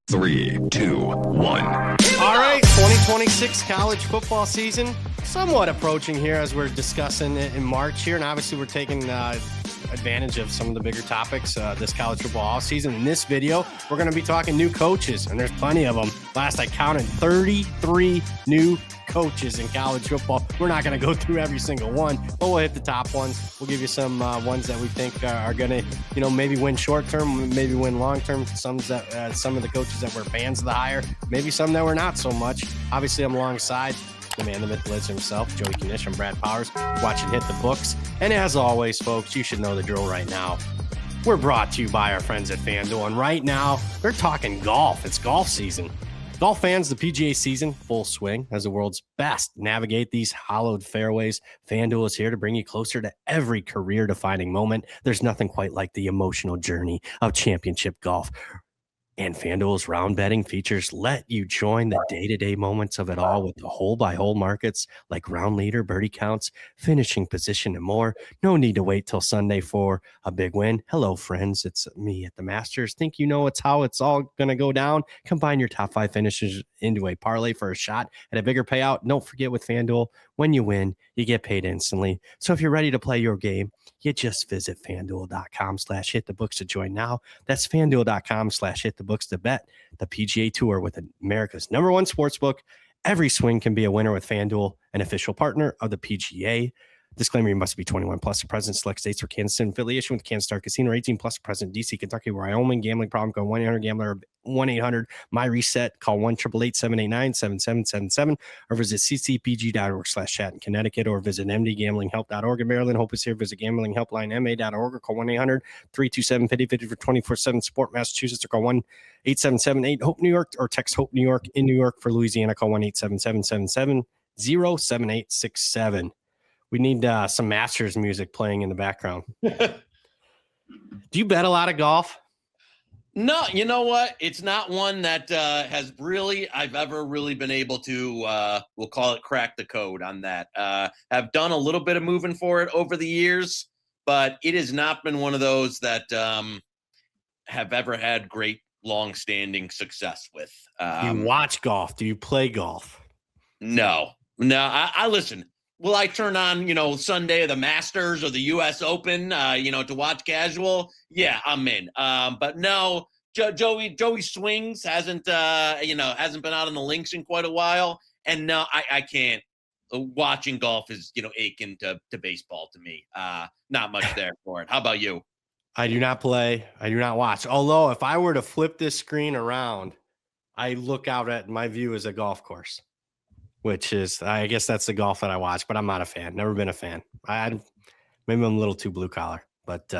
3, 2, 1. All right, 2026 college football season somewhat approaching here as we're discussing it in March here. And obviously we're taking advantage of some of the bigger topics this college football offseason. In this video, we're going to be talking new coaches, and there's plenty of them. Last I counted, 33 new coaches in college football. We're not going to go through every single one, but we'll hit the top ones. We'll give you some ones that we think are going to, maybe win short term, maybe win long term. Some of the coaches that were fans of the hire, maybe some that were not so much. Obviously, I'm alongside the man, the myth, the legend himself, Joey Knish. I'm Brad Powers, watching Hit the Books. And as always, folks, you should know the drill right now. We're brought to you by our friends at FanDuel. And right now, we're talking golf. It's golf season. Golf fans, the PGA season, full swing as the world's best navigate these hollowed fairways. FanDuel is here to bring you closer to every career-defining moment. There's nothing quite like the emotional journey of championship golf. And FanDuel's round betting features let you join the day-to-day moments of it all with the hole-by-hole markets like round leader, birdie counts, finishing position, and more. No need to wait till Sunday for a big win. Hello, friends. It's me at the Masters. Think you know it's how it's all going to go down? Combine your top 5 finishes into a parlay for a shot at a bigger payout. Don't forget with FanDuel, when you win, you get paid instantly. So if you're ready to play your game, you just visit FanDuel.com/hitthebooks to join now. That's FanDuel.com/hitthebooks to bet the PGA Tour with America's #1 sportsbook. Every swing can be a winner with FanDuel, an official partner of the PGA. Disclaimer, you must be 21 plus, present select states or Kansas in affiliation with Kansas Star Casino, 18 plus, present DC, Kentucky, Wyoming. Gambling problem, call 1-800-GAMBLER, 1-800-MY-RESET, call 1-888-789-7777, or visit ccpg.org/chat in Connecticut, or visit mdgamblinghelp.org in Maryland. Hope is here. Visit gamblinghelplinema.org, or call 1-800-327-5050 for 24/7 support. Massachusetts, or call 1-877-8-HOPE New York, or text HOPE New York in New York. For Louisiana, call 1-877-770-7867. We need some Masters music playing in the background. Do you bet a lot of golf? No, you know what? It's not one that I've ever really been able to, we'll call it crack the code on that. I've done a little bit of moving for it over the years, but it has not been one of those that have ever had great long-standing success with. Do you watch golf? Do you play golf? No, I listen. Will I turn on, Sunday the Masters or the U.S. Open, to watch casual? Yeah, I'm in. But no, Joey swings hasn't been out on the links in quite a while. And no, I can't. Watching golf is, akin to baseball to me. Not much there for it. How about you? I do not play. I do not watch. Although if I were to flip this screen around, I look out at my view as a golf course. Which is, I guess that's the golf that I watch, but I'm not a fan. Never been a fan. Maybe I'm a little too blue collar, but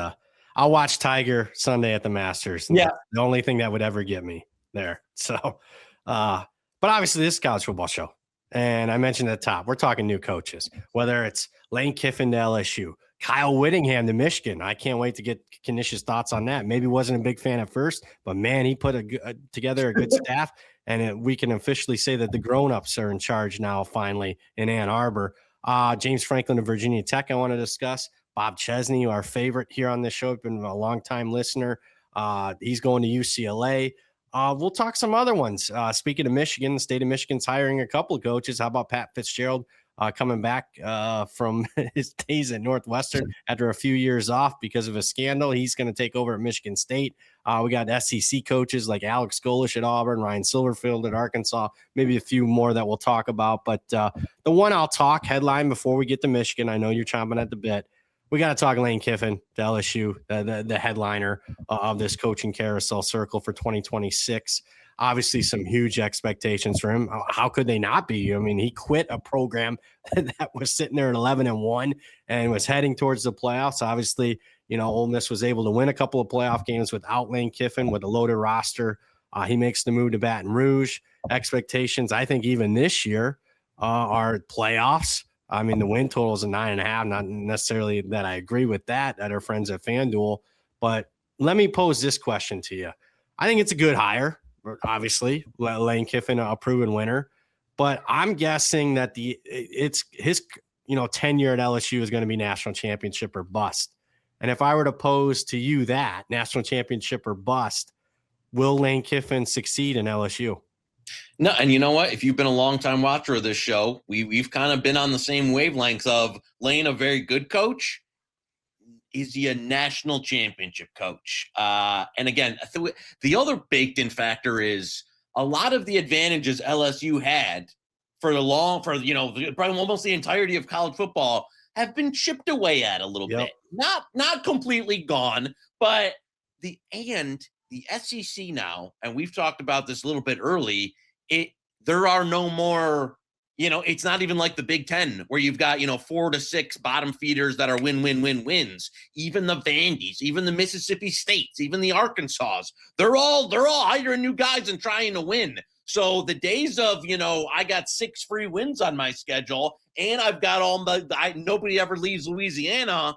I'll watch Tiger Sunday at the Masters. Yeah, that's the only thing that would ever get me there. So, but obviously this is a college football show, and I mentioned at the top, we're talking new coaches. Whether it's Lane Kiffin to LSU, Kyle Whittingham to Michigan. I can't wait to get Knish's thoughts on that. Maybe wasn't a big fan at first, but man, he put together a good staff. And we can officially say that the grown-ups are in charge now, finally, in Ann Arbor. James Franklin of Virginia Tech I want to discuss. Bob Chesney, our favorite here on this show, been a long-time listener. He's going to UCLA. We'll talk some other ones. Speaking of Michigan, the state of Michigan's hiring a couple of coaches. How about Pat Fitzgerald coming back from his days at Northwestern after a few years off because of a scandal? He's going to take over at Michigan State. We got SEC coaches like Alex Golish at Auburn, Ryan Silverfield at Arkansas, maybe a few more that we'll talk about. But the one I'll talk headline before we get to Michigan, I know you're chomping at the bit. We got to talk Lane Kiffin, the LSU, the headliner of this coaching carousel circle for 2026. Obviously, some huge expectations for him. How could they not be? I mean, he quit a program that was sitting there at 11-1 and was heading towards the playoffs. Obviously, Ole Miss was able to win a couple of playoff games without Lane Kiffin with a loaded roster. He makes the move to Baton Rouge. Expectations, I think, even this year are playoffs. I mean, the win total is a 9.5. Not necessarily that I agree with that at our friends at FanDuel, but let me pose this question to you. I think it's a good hire. Obviously, Lane Kiffin, a proven winner, but I'm guessing that his tenure at LSU is going to be national championship or bust. And if I were to pose to you that national championship or bust, will Lane Kiffin succeed in LSU? No, and you know what? If you've been a long-time watcher of this show, we've kind of been on the same wavelengths of Lane, a very good coach. Is he a national championship coach? And again, the other baked-in factor is a lot of the advantages LSU had probably almost the entirety of college football have been chipped away at a little bit. Not completely gone, but the SEC now, and we've talked about this a little bit early, there are no more, it's not even like the Big Ten where you've got, 4 to 6 bottom feeders that are wins. Even the Vandies, even the Mississippi States, even the Arkansas, they're all hiring new guys and trying to win. So the days of, I got 6 free wins on my schedule and I've got nobody ever leaves Louisiana.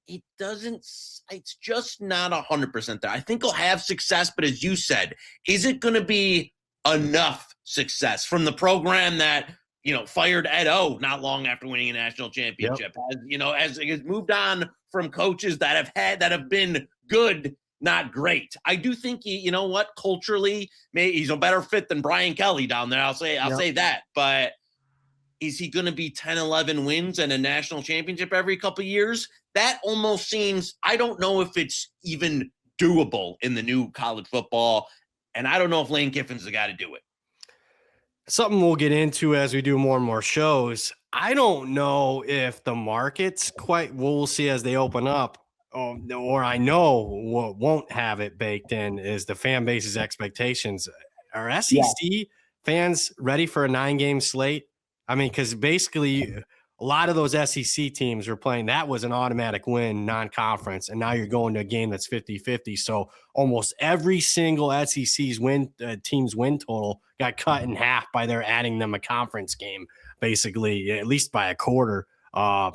It's just not 100% there. I think he'll have success, but as you said, is it going to be enough success from the program that, fired Ed O not long after winning a national championship? Yep. As it has moved on from coaches that have been good, not great. I do think culturally, maybe he's a better fit than Brian Kelly down there. I'll say that. But is he going to be 10, 11 wins and a national championship every couple of years? That almost seems, I don't know if it's even doable in the new college football. And I don't know if Lane Kiffin's the guy to do it. Something we'll get into as we do more and more shows. I don't know if the markets we'll see as they open up, or I know what won't have it baked in is the fan base's expectations. Are SEC fans ready for a 9-game slate? I mean, because basically a lot of those SEC teams were playing. That was an automatic win, non-conference, and now you're going to a game that's 50-50. So almost every single SEC's team's win total got cut in half by their adding them a conference game, basically, at least by a quarter.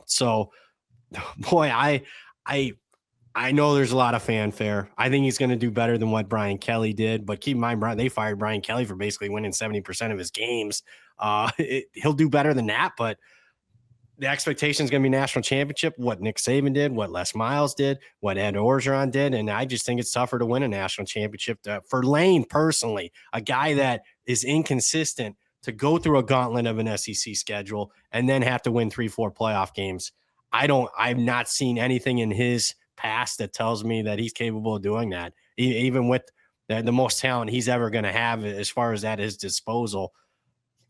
So, boy, I know there's a lot of fanfare. I think he's going to do better than what Brian Kelly did, but keep in mind, they fired Brian Kelly for basically winning 70% of his games. He'll do better than that, but the expectation is going to be national championship, what Nick Saban did, what Les Miles did, what Ed Orgeron did. And I just think it's tougher to win a national championship for Lane personally, a guy that is inconsistent, to go through a gauntlet of an SEC schedule and then have to win 3-4 playoff games. I've not seen anything in his past that tells me that he's capable of doing that, even with the most talent he's ever going to have as far as at his disposal.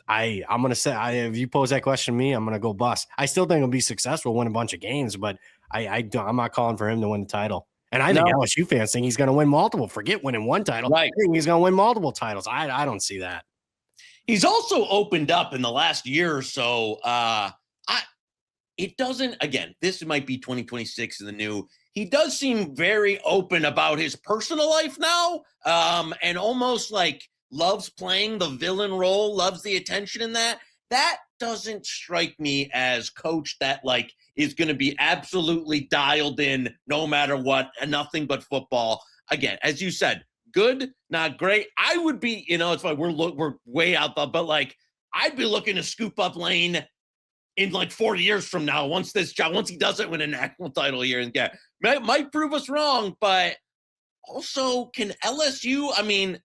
I'm going to say, if you pose that question to me, I'm going to go bust. I still think he'll be successful, win a bunch of games, but I'm not calling for him to win the title. And I think LSU fans think he's going to win multiple. Forget winning one title. Right. I think he's going to win multiple titles. I don't see that. He's also opened up in the last year or so. It doesn't, again, this might be 2026 in the new. He does seem very open about his personal life now, and almost like loves playing the villain role, loves the attention in that. That doesn't strike me as coach that is going to be absolutely dialed in no matter what, and nothing but football. Again, as you said, good, not great. I would be, it's like we're way out there, but I'd be looking to scoop up Lane in 4 years from now, once he doesn't win a national title here, and might prove us wrong. But also, can LSU? I mean,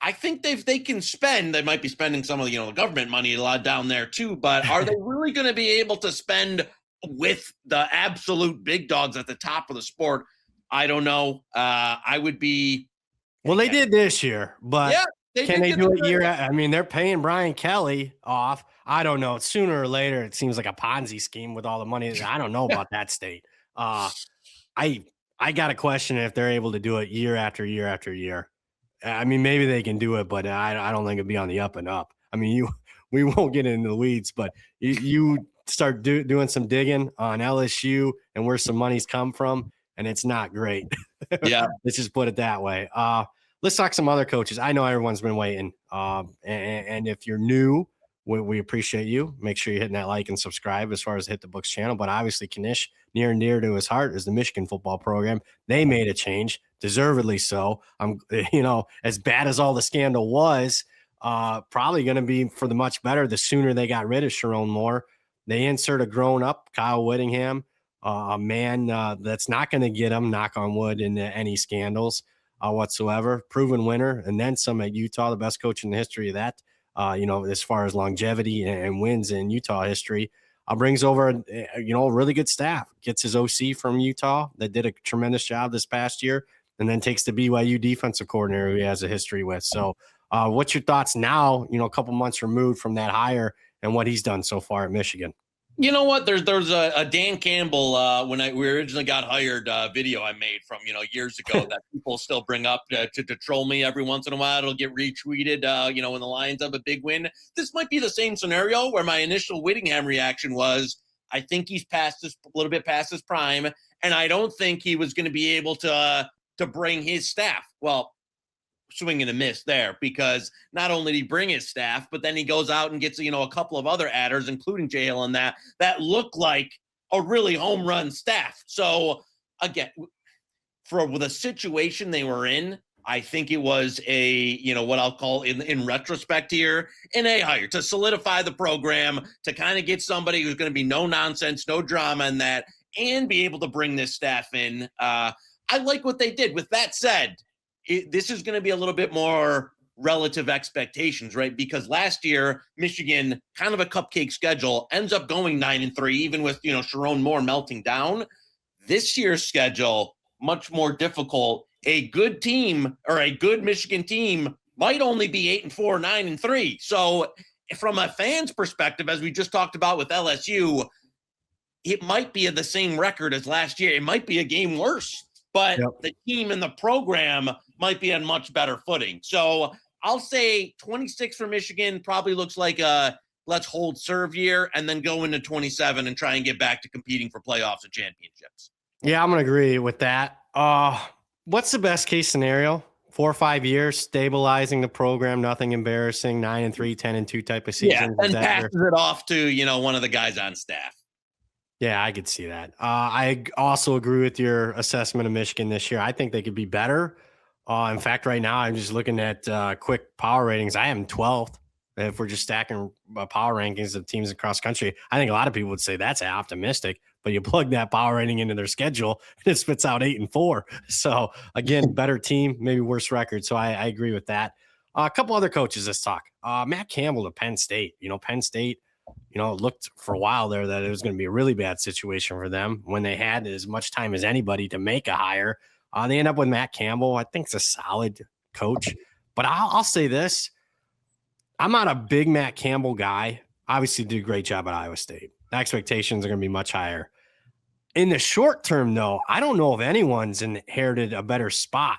I think they can spend. They might be spending some of the government money a lot down there too. But are they really going to be able to spend with the absolute big dogs at the top of the sport? I don't know. I would be. Well, they did this year, but can they do it year? I mean, they're paying Brian Kelly off. I don't know. Sooner or later, it seems like a Ponzi scheme with all the money. I don't know about that state. I got a question if they're able to do it year after year after year. I mean, maybe they can do it, but I don't think it'd be on the up and up. I mean, we won't get into the weeds, but you start doing some digging on LSU and where some money's come from, and it's not great. Yeah, let's just put it that way. Let's talk some other coaches. I know everyone's been waiting, and if you're new, we appreciate you. Make sure you're hitting that like and subscribe as far as Hit the Books channel. But obviously, Knish, near and dear to his heart, is the Michigan football program. They made a change, deservedly so. As bad as all the scandal was, probably going to be for the much better the sooner they got rid of Sharon Moore. They insert a grown-up Kyle Whittingham, a man that's not going to get them, knock on wood, into any scandals. whatsoever. Proven winner, and then some at Utah, the best coach in the history of that. As far as longevity and wins in Utah history. Brings over, a really good staff. Gets his OC from Utah that did a tremendous job this past year, and then takes the BYU defensive coordinator who he has a history with. So what's your thoughts now, a couple months removed from that hire and what he's done so far at Michigan? You know what? There's a Dan Campbell when we originally got hired video I made from years ago that people still bring up to troll me every once in a while. It'll get retweeted. When the Lions have a big win. This might be the same scenario where my initial Whittingham reaction was, I think he's a little bit past his prime, and I don't think he was going to be able to bring his staff. Well, swing and a miss there, because not only did he bring his staff, but then he goes out and gets a couple of other adders, including Jalen, and that look like a really home run staff. So again, for the situation they were in, I think it was what I'll call in retrospect here, an A hire to solidify the program, to kind of get somebody who's going to be no nonsense, no drama in that, and be able to bring this staff in. I like what they did. With that said, this is going to be a little bit more relative expectations, right? Because last year, Michigan, kind of a cupcake schedule, ends up going 9-3, even with, Sharon Moore melting down. This year's schedule, much more difficult. A good team, or a good Michigan team, might only be 8-4, 9-3. So from a fan's perspective, as we just talked about with LSU, it might be the same record as last year. It might be a game worse. But the team and the program might be on much better footing. So I'll say 26 for Michigan probably looks like a let's hold serve year, and then go into 27 and try and get back to competing for playoffs and championships. Yeah, I'm going to agree with that. What's the best case scenario? 4 or 5 years, stabilizing the program, nothing embarrassing, 9-3, 10-2 type of season. Yeah, and passes it off to, one of the guys on staff. Yeah, I could see that. I also agree with your assessment of Michigan this year. I think they could be better. In fact, right now, I'm just looking at quick power ratings. I am 12th. If we're just stacking power rankings of teams across country, I think a lot of people would say that's optimistic, but you plug that power rating into their schedule, and it spits out 8-4. So again, better team, maybe worse record. So I agree with that. A couple other coaches, let's talk. Matt Campbell to Penn State. Penn State, it looked for a while there that it was going to be a really bad situation for them when they had as much time as anybody to make a hire. They end up with Matt Campbell. I think it's a solid coach, but I'll say this. I'm not a big Matt Campbell guy. Obviously did a great job at Iowa State. The expectations are going to be much higher. In the short term, though, I don't know if anyone's inherited a better spot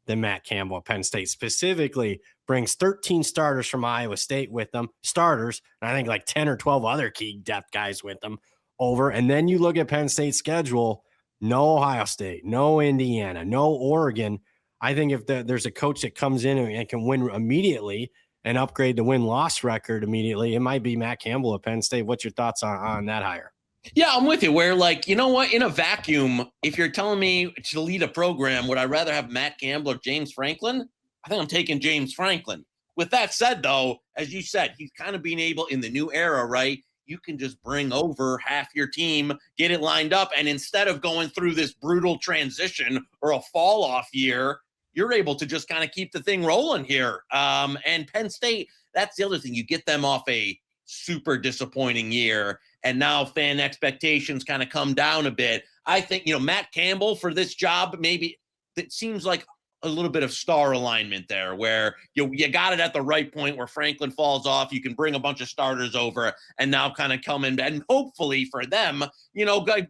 than Matt Campbell at Penn State. Specifically, brings 13 starters from Iowa State with them, starters, and I think like 10 or 12 other key depth guys with them over. And then you look at Penn State's schedule, no Ohio State, no Indiana, no Oregon. I think if there's a coach that comes in and can win immediately and upgrade the win-loss record immediately, it might be Matt Campbell at Penn State. What's your thoughts on that hire? Yeah, I'm with you. Where, you know what? In a vacuum, if you're telling me to lead a program, would I rather have Matt Campbell or James Franklin? I think I'm taking James Franklin. With that said, though, as you said, he's kind of being able in the new era, right? You can just bring over half your team, get it lined up, and instead of going through this brutal transition or a fall-off year, you're able to just kind of keep the thing rolling here. And Penn State, that's the other thing. You get them off a super disappointing year, and now fan expectations kind of come down a bit. I think, Matt Campbell for this job, maybe it seems like a little bit of star alignment there where you got it at the right point where Franklin falls off. You can bring a bunch of starters over and now kind of come in and hopefully for them,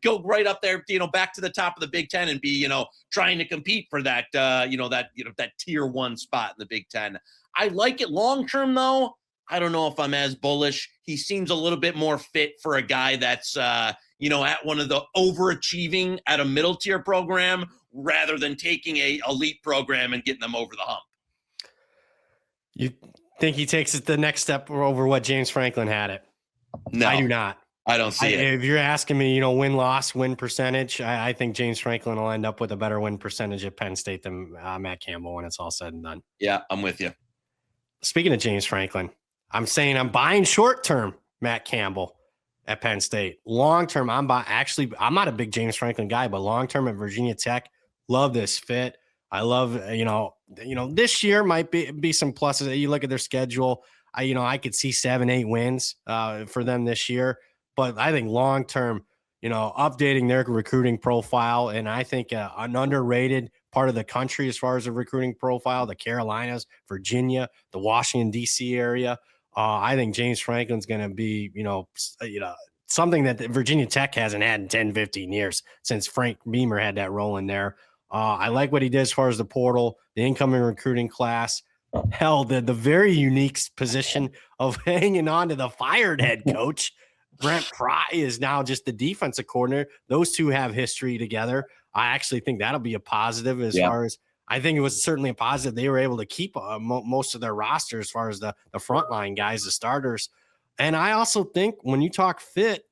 go right up there, back to the top of the Big Ten and be, trying to compete for that, that tier 1 spot in the Big Ten. I like it long-term though. I don't know if I'm as bullish. He seems a little bit more fit for a guy that's, at one of the overachieving at a middle tier program rather than taking a elite program and getting them over the hump. You think he takes it the next step over what James Franklin had it? No, I do not. I don't see it. If you're asking me, win-loss, win percentage, I think James Franklin will end up with a better win percentage at Penn State than Matt Campbell when it's all said and done. Yeah, I'm with you. Speaking of James Franklin, I'm saying I'm buying short-term Matt Campbell at Penn State. Long-term, I'm not a big James Franklin guy, but long-term at Virginia Tech, love this fit. I love, this year might be some pluses. You look at their schedule. I could see 7-8 wins for them this year, but I think long term, updating their recruiting profile, and I think an underrated part of the country as far as the recruiting profile, the Carolinas, Virginia, the Washington D.C. area. I think James Franklin's going to be, something that Virginia Tech hasn't had in 10, 15 years since Frank Beamer had that role in there. I like what he did as far as the portal, the incoming recruiting class. Hell, the very unique position of hanging on to the fired head coach. Brent Pry is now just the defensive coordinator. Those two have history together. I actually think that'll be a positive as far as I think it was certainly a positive. They were able to keep most of their roster as far as the frontline guys, the starters. And I also think when you talk fit,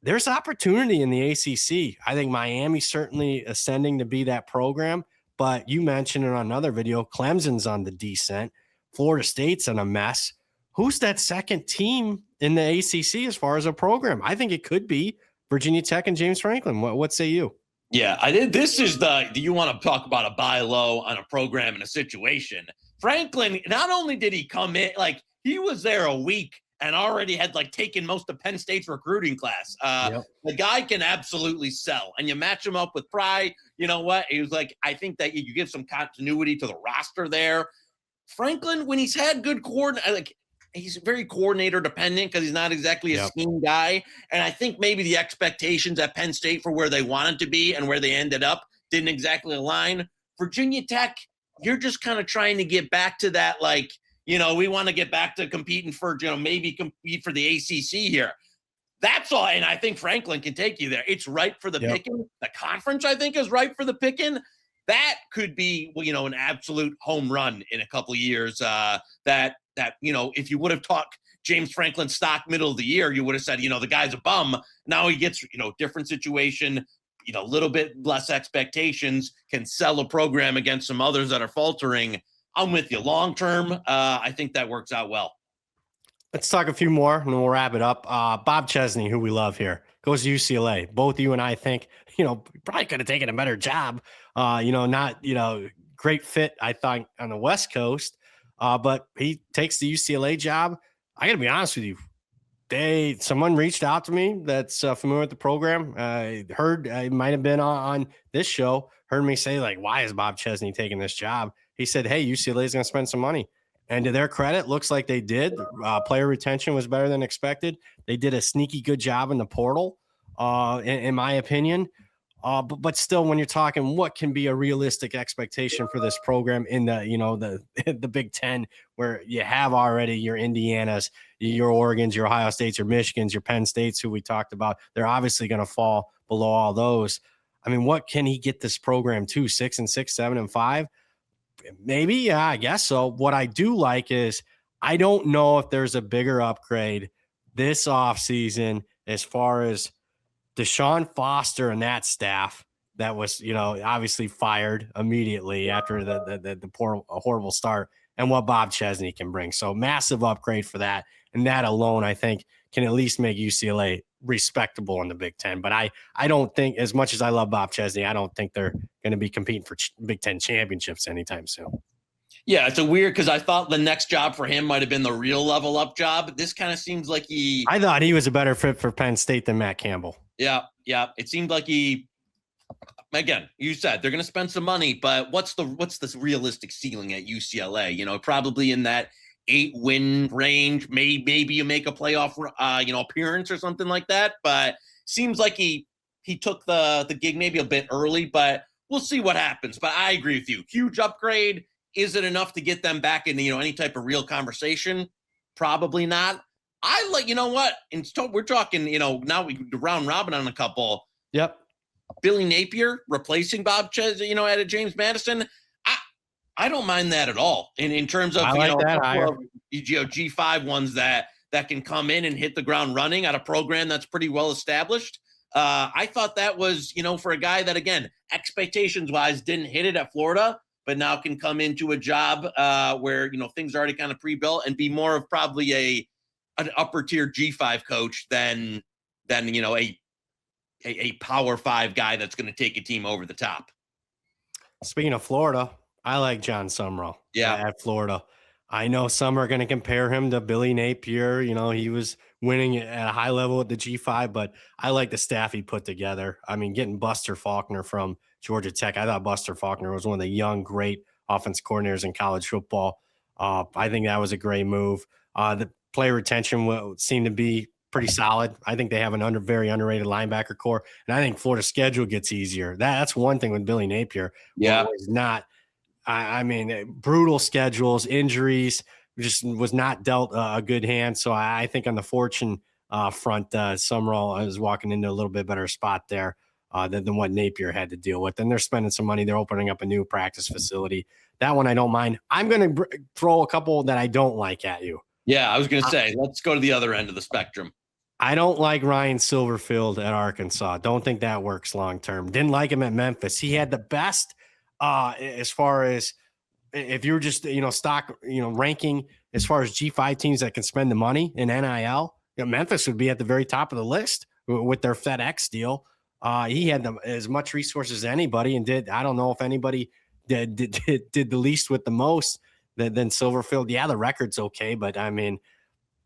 there's opportunity in the ACC. I think Miami's certainly ascending to be that program, but you mentioned it on another video, Clemson's on the descent. Florida State's in a mess. Who's that second team in the ACC as far as a program? I think it could be Virginia Tech and James Franklin. What say you? Yeah, I did. This is do you want to talk about a buy low on a program and a situation? Franklin, not only did he come in, like he was there a week and already had taken most of Penn State's recruiting class. The guy can absolutely sell, and you match him up with Pry. You know what? He was I think that you give some continuity to the roster there. Franklin, when he's had good coordinate, he's very coordinator dependent because he's not exactly a scheme guy. And I think maybe the expectations at Penn State for where they wanted to be and where they ended up didn't exactly align. Virginia Tech, you're just kind of trying to get back to that, we want to get back to competing for, maybe compete for the ACC here. That's all. And I think Franklin can take you there. It's ripe for the picking. The conference, I think, is ripe for the picking. That could be, an absolute home run in a couple of years. That if you would have talked James Franklin stock middle of the year, you would have said, the guy's a bum. Now he gets, different situation, a little bit less expectations, can sell a program against some others that are faltering. I'm with you. Long term, I think that works out well. Let's talk a few more and then we'll wrap it up. Bob Chesney, who we love here, goes to UCLA. Both you and I think, probably could have taken a better job. Not, great fit, I thought, on the West Coast. But he takes the UCLA job. I got to be honest with you. Someone reached out to me that's familiar with the program. Heard it might have been on this show. Heard me say, why is Bob Chesney taking this job? He said, hey, UCLA is going to spend some money. And to their credit, looks like they did. Player retention was better than expected. They did a sneaky good job in the portal, in my opinion. But still, when you're talking what can be a realistic expectation for this program in the Big Ten, where you have already your Indianas, your Oregons, your Ohio States, your Michigans, your Penn States, who we talked about, they're obviously going to fall below all those. I mean, what can he get this program to? 6-6, 7-5? Maybe, yeah, I guess so. What I do like is I don't know if there's a bigger upgrade this offseason as far as Deshaun Foster and that staff that was, obviously fired immediately after the poor, horrible start, and what Bob Chesney can bring. So massive upgrade for that. And that alone, I think, can at least make UCLA respectable in the Big Ten. But I don't think, as much as I love Bob Chesney, I don't think they're going to be competing for Big Ten championships anytime soon. Yeah, it's a weird, because I thought the next job for him might have been the real level up job. This kind of seems like I thought he was a better fit for Penn State than Matt Campbell. Yeah. It seemed like again, you said they're going to spend some money, but what's the realistic ceiling at UCLA? Probably in that 8-win range. Maybe you make a playoff, appearance or something like that. But seems like he took the gig maybe a bit early, but we'll see what happens. But I agree with you. Huge upgrade. Is it enough to get them back into, any type of real conversation? Probably not. What? We're talking, now we round robin on a couple. Yep. Billy Napier replacing Bob Chesney, at a James Madison. I don't mind that at all. In terms of, G5 ones that can come in and hit the ground running at a program that's pretty well established. I thought that was, for a guy that, again, expectations wise didn't hit it at Florida, but now can come into a job where, things are already kind of pre-built and be more of probably an upper tier G5 coach than a Power 5 guy that's going to take a team over the top. Speaking of Florida, I like John Summerall at Florida. I know some are going to compare him to Billy Napier. You know, he was winning at a high level at the G5, but I like the staff he put together. I mean, getting Buster Faulkner from Georgia Tech. I thought Buster Faulkner was one of the young, great offense coordinators in college football. I think that was a great move. The player retention seemed to be pretty solid. I think they have an very underrated linebacker core, and I think Florida's schedule gets easier. That's one thing with Billy Napier. Yeah, was not. I mean, brutal schedules, injuries, just was not dealt a good hand. So I think on the fortune front, Summerall is walking into a little bit better spot there than what Napier had to deal with. And they're spending some money. They're opening up a new practice facility. That one I don't mind. I'm going to throw a couple that I don't like at you. Yeah, I was going to say, let's go to the other end of the spectrum. I don't like Ryan Silverfield at Arkansas. Don't think that works long term. Didn't like him at Memphis. He had the best as far as if you're just stock ranking as far as G5 teams that can spend the money in NIL. Memphis would be at the very top of the list with their FedEx deal. He had as much resources as anybody, and I don't know if anybody did the least with the most than Silverfield. Yeah, the record's okay, but I mean,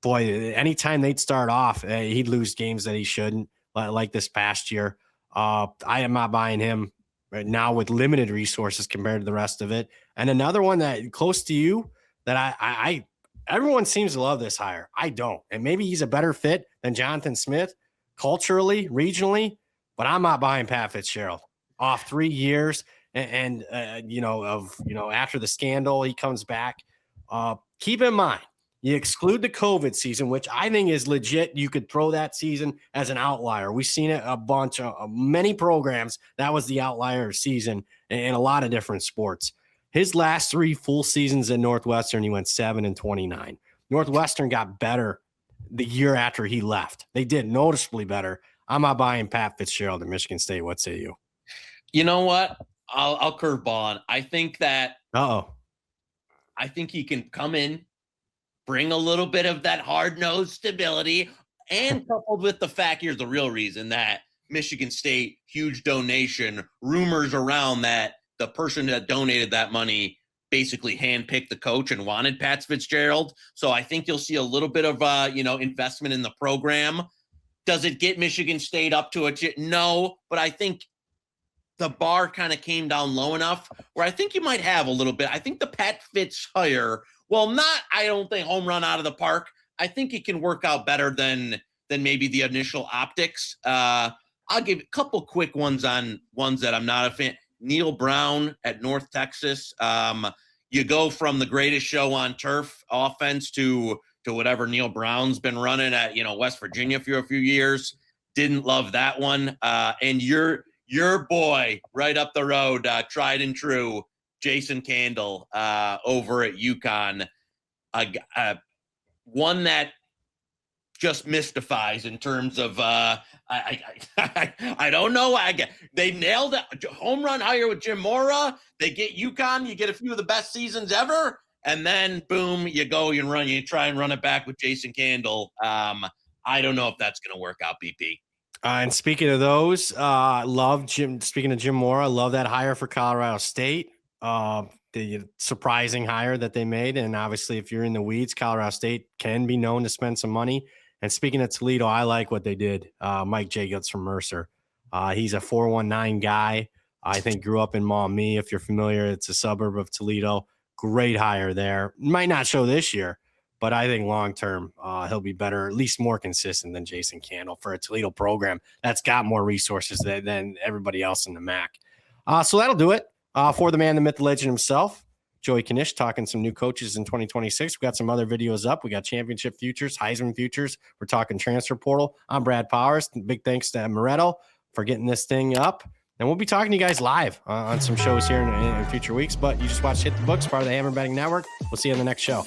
boy, anytime they'd start off, he'd lose games that he shouldn't, like this past year. I am not buying him right now with limited resources compared to the rest of it. And another one that close to you that I everyone seems to love this hire. I don't. And maybe he's a better fit than Jonathan Smith culturally, regionally, but I'm not buying Pat Fitzgerald off 3 years. And after the scandal, he comes back. Keep in mind, you exclude the COVID season, which I think is legit. You could throw that season as an outlier. We've seen it a bunch of many programs. That was the outlier season in a lot of different sports. His last 3 full seasons at Northwestern, he went 7-29. Northwestern got better the year after he left. They did noticeably better. I'm not buying Pat Fitzgerald at Michigan State. What say you? You know what? I'll curveball on. I think that. I think he can come in, bring a little bit of that hard-nosed stability, and coupled with the fact, here's the real reason, that Michigan State, huge donation, rumors around that the person that donated that money basically handpicked the coach and wanted Pat Fitzgerald. So I think you'll see a little bit of, investment in the program. Does it get Michigan State up to it? No, but I think the bar kind of came down low enough where I think you might have a little bit. I think the Pat Fitz hire, I don't think home run out of the park. I think it can work out better than maybe the initial optics. I'll give a couple quick ones on ones that I'm not a fan. Neil Brown at North Texas. You go from the greatest show on turf offense to whatever Neil Brown's been running at, West Virginia for a few years. Didn't love that one. And your boy right up the road, tried and true, Jason Candle over at UConn. One that just mystifies in terms of I don't know. They nailed it. Home run hire with Jim Mora. They get UConn. You get a few of the best seasons ever. And then, boom, you try and run it back with Jason Candle. I don't know if that's going to work out, BP. And speaking of those, speaking of Jim Mora, I love that hire for Colorado State. The surprising hire that they made. And obviously, if you're in the weeds, Colorado State can be known to spend some money. And speaking of Toledo, I like what they did. Mike Jacobs from Mercer. He's a 419 guy. I think grew up in Maumee. If you're familiar, it's a suburb of Toledo. Great hire there. Might not show this year, but I think long-term he'll be better, at least more consistent than Jason Candle for a Toledo program that's got more resources than everybody else in the MAC. So that'll do it for the man, the myth, the legend himself, Joey Knish, talking some new coaches in 2026. We got some other videos up. We got championship futures, Heisman futures. We're talking transfer portal. I'm Brad Powers. Big thanks to Moretto for getting this thing up. And we'll be talking to you guys live on some shows here in future weeks. But you just watched Hit the Books, part of the Hammer Betting Network. We'll see you on the next show.